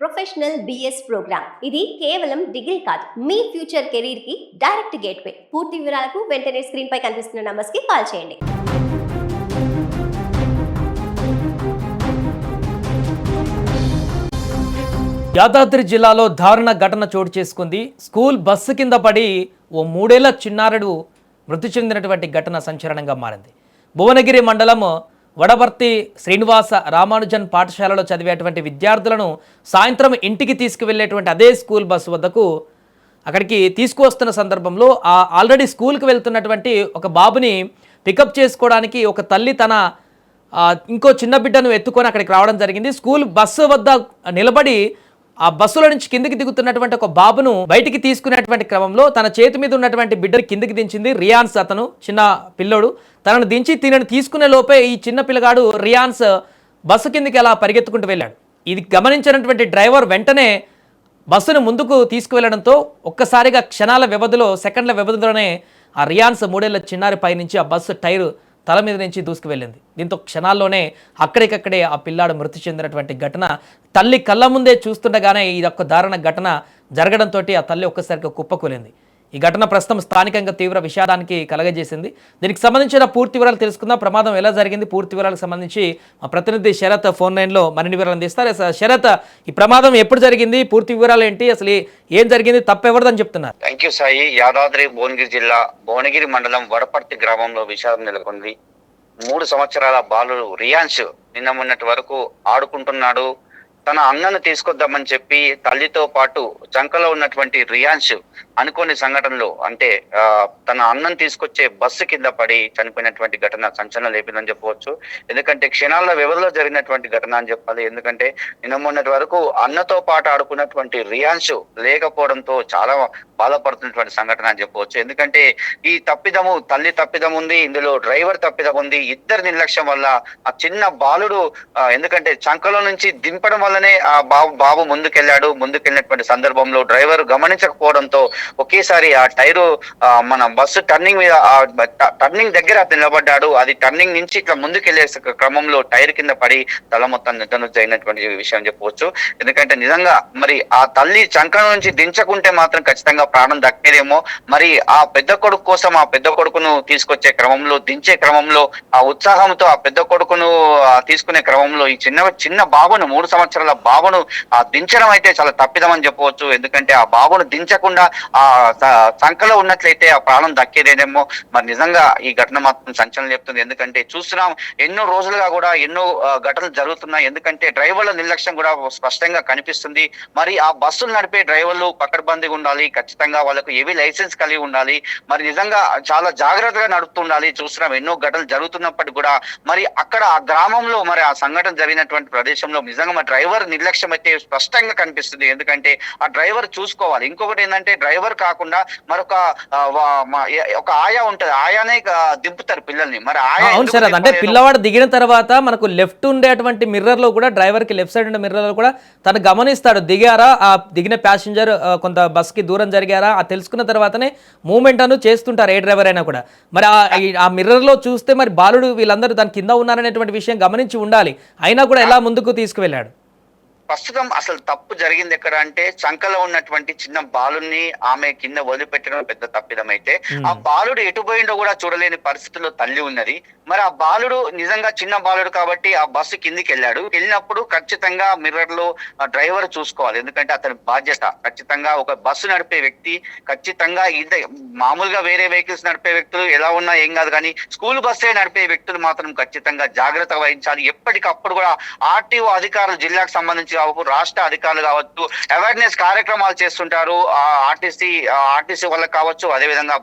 Professional BS programme ఇది కేవలం degree కాదు, మీ ఫ్యూచర్ కెరీర్ కి డైరెక్ట్ గేట్వే. పూర్తి వివరాలకు వెంటనే స్క్రీన్ పై కనిపిస్తున్న నంబర్స్ కి కాల్ చేయండి. యాదాద్రి జిల్లాలో దారుణ ఘటన చోటు చేసుకుంది. స్కూల్ బస్సు కింద పడి ఓ 3 ఏళ్ల చిన్నారుడు మృతి చెందినటువంటి ఘటన సంచలనంగా మారింది. భువనగిరి మండలం వడవర్తి శ్రీనివాస రామానుజన్ పాఠశాలలో చదివేటువంటి విద్యార్థులను సాయంత్రం ఇంటికి తీసుకువెళ్ళేటువంటి అదే స్కూల్ బస్సు వద్దకు అక్కడికి తీసుకువస్తున్న సందర్భంలో ఆల్రెడీ స్కూల్కి వెళ్తున్నటువంటి ఒక బాబుని పికప్ చేసుకోవడానికి ఒక తల్లి తన ఇంకో చిన్న బిడ్డను ఎత్తుకొని అక్కడికి రావడం జరిగింది. స్కూల్ బస్సు వద్ద నిలబడి ఆ బస్సులో నుంచి కిందికి దిగుతున్నటువంటి ఒక బాబును బయటికి తీసుకునేటువంటి క్రమంలో తన చేతి మీద ఉన్నటువంటి బిడ్డను కిందికి దించింది. రియాన్స్ అతను చిన్న పిల్లోడు. తనను దించి తినను తీసుకునే లోపే ఈ చిన్న పిల్లగాడు రియాన్స్ బస్సు కిందికి అలా పరిగెత్తుకుంటూ వెళ్ళాడు. ఇది గమనించినటువంటి డ్రైవర్ వెంటనే బస్సును ముందుకు తీసుకువెళ్లడంతో ఒక్కసారిగా క్షణాల వ్యవధిలో సెకండ్ల వ్యవధిలోనే ఆ రియాన్స్ 3 ఏళ్ల చిన్నారి పైనుంచి ఆ బస్సు టైరు తల మీద నుంచి దూసుకువెళ్ళింది. దీంతో క్షణాల్లోనే అక్కడికక్కడే ఆ పిల్లాడు మృతి చెందినటువంటి ఘటన తల్లి కళ్ళ ముందే చూస్తుండగానే ఇదొక దారుణ ఘటన జరగడంతో ఆ తల్లి ఒక్కసారిగా కుప్పకూలింది. ఈ ఘటన ప్రస్తుతం స్థానికంగా తీవ్ర విషాదానికి కలగజేసింది. దీనికి సంబంధించిన పూర్తి వివరాలు తెలుసుకుందాం. ప్రమాదం ఎలా జరిగింది, పూర్తి వివరాలకు సంబంధించి మా ప్రతినిధి శరత్ ఫోన్ లైన్లో మరిన్ని వివరాలు అందిస్తారు. శరత్, ఈ ప్రమాదం ఎప్పుడు జరిగింది, పూర్తి వివరాలు ఏంటి, అసలు ఏం జరిగింది, తప్పెవరిదని చెప్తున్నారు? Thank you Sai. యాదాద్రి భువనగిరి జిల్లా భువనగిరి మండలం వడపర్తి గ్రామంలో విషాదం నెలకొంది. 3 సంవత్సరాల బాలుడు రియాన్స్ నిన్న మొన్నటి వరకు ఆడుకుంటున్నాడు. తన అన్నను తీసుకొద్దామని చెప్పి తల్లితో పాటు చంకలో ఉన్నటువంటి రియాన్స్ అనుకోని సంఘటనలో అంటే తన అన్నం తీసుకొచ్చే బస్సు కింద పడి చనిపోయినటువంటి ఘటన సంచలనం లేపిందని చెప్పవచ్చు. ఎందుకంటే క్షణాల వ్యవధిలో జరిగినటువంటి ఘటన అని చెప్పాలి. ఎందుకంటే నిన్న మొన్నటి వరకు అన్నతో పాటు ఆడుకున్నటువంటి రియాన్స్ లేకపోవడంతో చాలా బాధపడుతున్నటువంటి సంఘటన అని చెప్పవచ్చు. ఎందుకంటే ఈ తప్పిదము తల్లి తప్పిదం ఉంది, ఇందులో డ్రైవర్ తప్పిదం ఉంది. ఇద్దరి నిర్లక్ష్యం వల్ల ఆ చిన్న బాలుడు ఎందుకంటే చంకలో నుంచి దింపడం వల్లనే ఆ బాబు ముందుకెళ్ళినటువంటి సందర్భంలో డ్రైవర్ గమనించకపోవడంతో ఒకేసారి ఆ టైరు మన బస్సు టర్నింగ్ మీద టర్నింగ్ దగ్గర నిలబడ్డాడు. అది టర్నింగ్ నుంచి ఇట్లా ముందుకెళ్లే క్రమంలో టైర్ కింద పడి తల మొత్తం నిర్ధనుజు అయినటువంటి విషయం చెప్పవచ్చు. ఎందుకంటే నిజంగా మరి ఆ తల్లి చంకల నుంచి దించకుంటే మాత్రం ఖచ్చితంగా ప్రాణం దక్కేదేమో. మరి ఆ పెద్ద కొడుకు కోసం ఆ పెద్ద కొడుకును తీసుకొచ్చే క్రమంలో దించే క్రమంలో ఆ ఉత్సాహంతో ఆ పెద్ద కొడుకును తీసుకునే క్రమంలో ఈ చిన్న బాబును 3 సంవత్సరాల బాబును దించడం అయితే చాలా తప్పిదం అని చెప్పవచ్చు. ఎందుకంటే ఆ బాబును దించకుండా ఆ సంఖ్యలో ఉన్నట్లయితే ఆ ప్రాణం దక్కేదేమో. మరి నిజంగా ఈ ఘటన మాత్రం సంచలనం చెప్తుంది. ఎందుకంటే చూస్తున్నాం ఎన్నో రోజులుగా కూడా ఎన్నో ఘటనలు జరుగుతున్నాయి. ఎందుకంటే డ్రైవర్ల నిర్లక్ష్యం కూడా స్పష్టంగా కనిపిస్తుంది. మరి ఆ బస్సులు నడిపే డ్రైవర్లు పకడ్బందీగా ఉండాలి, ఖచ్చితంగా వాళ్ళకు ఏవి లైసెన్స్ కలిగి ఉండాలి. మరి నిజంగా చాలా జాగ్రత్తగా నడుపుతుండాలి. చూస్తున్నాం ఎన్నో ఘటనలు జరుగుతున్నప్పటికీ కూడా మరి అక్కడ ఆ గ్రామంలో మరి ఆ సంఘటన జరిగినటువంటి ప్రదేశంలో నిజంగా మరి డ్రైవర్ నిర్లక్ష్యం అయితే స్పష్టంగా కనిపిస్తుంది. ఎందుకంటే ఆ డ్రైవర్ చూసుకోవాలి. ఇంకొకటి ఏంటంటే డ్రైవర్ కాకుండా మరొక ఒక ఆయా ఉంటది, ఆయానే దింపుతారు పిల్లల్ని. మరి అవును సార్, అంటే పిల్లవాడు దిగిన తర్వాత మనకు లెఫ్ట్ ఉండేటువంటి మిర్రర్ లో కూడా డ్రైవర్ కి లెఫ్ట్ సైడ్ ఉండే మిర్రర్ లో కూడా తను గమనిస్తాడు దిగారా, ఆ దిగిన ప్యాసింజర్ కొంత బస్ కి దూరం జరిగారా ఆ తెలుసుకున్న తర్వాతనే మూవ్మెంట్ అను చేస్తుంటారు ఏ డ్రైవర్ అయినా కూడా. మరి ఆ మిర్రర్ లో చూస్తే మరి బాలుడు వీళ్ళందరూ దాని కింద ఉన్నారనేటువంటి విషయం గమనించి ఉండాలి. అయినా కూడా ఎలా ముందుకు తీసుకువెళ్ళాడు? ప్రస్తుతం అసలు తప్పు జరిగింది ఎక్కడ అంటే చంకలో ఉన్నటువంటి చిన్న బాలుని ఆమె కింద వదిలిపెట్టడం పెద్ద తప్పిదం అయితే ఆ బాలుడు ఎటు పోయిండో కూడా చూడలేని పరిస్థితుల్లో తల్లి ఉన్నది. మరి ఆ బాలుడు నిజంగా చిన్న బాలుడు కాబట్టి ఆ బస్సు కిందికి వెళ్ళినప్పుడు ఖచ్చితంగా మిర్రర్ లో డ్రైవర్ చూసుకోవాలి. ఎందుకంటే అతని బాధ్యత. ఖచ్చితంగా ఒక బస్సు నడిపే వ్యక్తి ఖచ్చితంగా మామూలుగా వేరే వెహికల్స్ నడిపే వ్యక్తులు ఎలా ఉన్నా ఏం కాదు, కానీ స్కూల్ బస్సే నడిపే వ్యక్తులు మాత్రం ఖచ్చితంగా జాగ్రత్త వహించాలి. ఎప్పటికప్పుడు కూడా ఆర్టీఓ అధికారులు, జిల్లాకు సంబంధించి కావచ్చు, రాష్ట్ర అధికారులు కావచ్చు, అవేర్నెస్ కార్యక్రమాలు చేస్తుంటారు. ఆర్టీసీ వాళ్ళకి కావచ్చు, అదేవిధంగా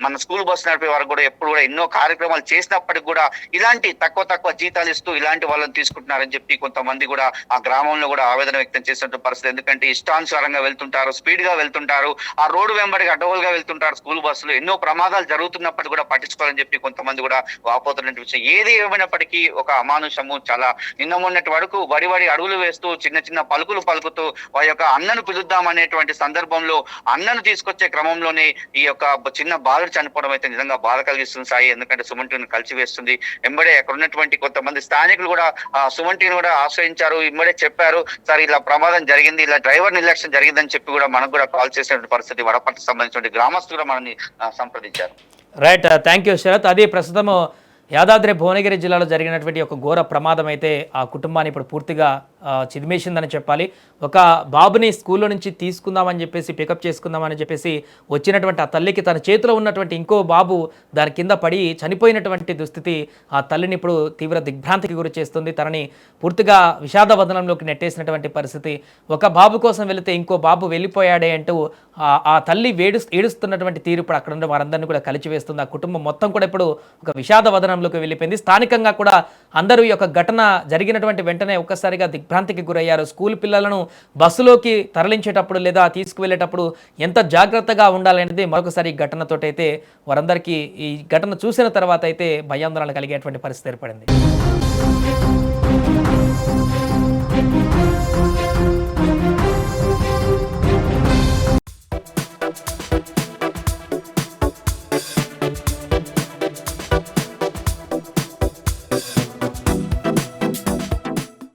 మన స్కూల్ బస్సు నడిపే వారు కూడా ఎప్పుడు కూడా ఎన్నో కార్యక్రమాలు చేసినప్పటికీ కూడా ఇలాంటి తక్కువ జీతాలు ఇస్తూ ఇలాంటి వాళ్ళని తీసుకుంటున్నారని చెప్పి కొంతమంది కూడా ఆ గ్రామంలో కూడా ఆవేదన వ్యక్తం చేసిన పరిస్థితి. ఎందుకంటే ఇష్టానుసారంగా వెళ్తుంటారు, స్పీడ్ గా వెళ్తుంటారు, ఆ రోడ్డు వెంబడికి అడ్డగోలుగా వెళ్తుంటారు స్కూల్ బస్సులు. ఎన్నో ప్రమాదాలు జరుగుతున్నప్పటికీ కూడా పట్టించుకోవాలని చెప్పి కొంతమంది కూడా వాపోతున్న విషయం. ఏది ఏమైనప్పటికీ ఒక అమానుషము చాలా నిన్న మొన్నటి వరకు వడి అడుగులు వేస్తూ చిన్న చిన్న పలుకులు పలుకుతూ వారి యొక్క అన్నను పిలుద్దామనేటువంటి సందర్భంలో అన్నను తీసుకొచ్చే క్రమంలోనే ఈ యొక్క చిన్న బాలుడు చనిపోవడం అయితే నిజంగా బాధ కలిగిస్తుంది సాయి. ఎందుకంటే సుమన్ టీవీని కలిసివేస్తుంది. ఎంబడే అక్కడ ఉన్నటువంటి కొంతమంది స్థానికులు కూడా సుమన్ టీవీని కూడా ఆశ్రయించారు. ఇమ్మడే చెప్పారు, సార్ ఇలా ప్రమాదం జరిగింది, ఇలా డ్రైవర్ నిర్లక్ష్యం జరిగిందని చెప్పి కూడా మనకు కూడా కాల్ చేసినటువంటి పరిస్థితి. వడపర్తికి సంబంధించిన గ్రామస్తులు కూడా మనల్ని సంప్రదించారు. Right, thank you Sharath. అది ప్రస్తుతము యాదాద్రి భువనగిరి జిల్లాలో జరిగినటువంటి ఒక ఘోర ప్రమాదం అయితే ఆ కుటుంబాన్ని ఇప్పుడు పూర్తిగా చిదిమేసిందని చెప్పాలి. ఒక బాబుని స్కూల్లో నుంచి తీసుకుందామని చెప్పేసి పికప్ చేసుకుందామని చెప్పేసి వచ్చినటువంటి ఆ తల్లికి తన చేతిలో ఉన్నటువంటి ఇంకో బాబు దాని కింద పడి చనిపోయినటువంటి దుస్థితి ఆ తల్లిని ఇప్పుడు తీవ్ర దిగ్భ్రాంతికి గురి చేస్తుంది. తనని పూర్తిగా విషాదవదనంలోకి నెట్టేసినటువంటి పరిస్థితి. ఒక బాబు కోసం వెళితే ఇంకో బాబు వెళ్ళిపోయాడే అంటూ ఆ తల్లి ఏడుస్తున్నటువంటి తీరు ఇప్పుడు అక్కడ ఉన్న వారందరినీ కూడా కలిచివేస్తుంది. ఆ కుటుంబం మొత్తం కూడా ఇప్పుడు ఒక విషాదవదనంలోకి వెళ్ళిపోయింది. స్థానికంగా కూడా అందరూ ఈ యొక్క ఘటన జరిగినటువంటి వెంటనే ఒక్కసారిగా దిగ్భ్రాంతికి గురయ్యారు. స్కూల్ పిల్లలను బస్సులోకి తరలించేటప్పుడు లేదా తీసుకువెళ్ళేటప్పుడు ఎంత జాగ్రత్తగా ఉండాలనేది మరొకసారి ఈ ఘటనతోటైతే వారందరికీ ఈ ఘటన చూసిన తర్వాత అయితే భయాందోళన కలిగేటువంటి పరిస్థితి ఏర్పడింది.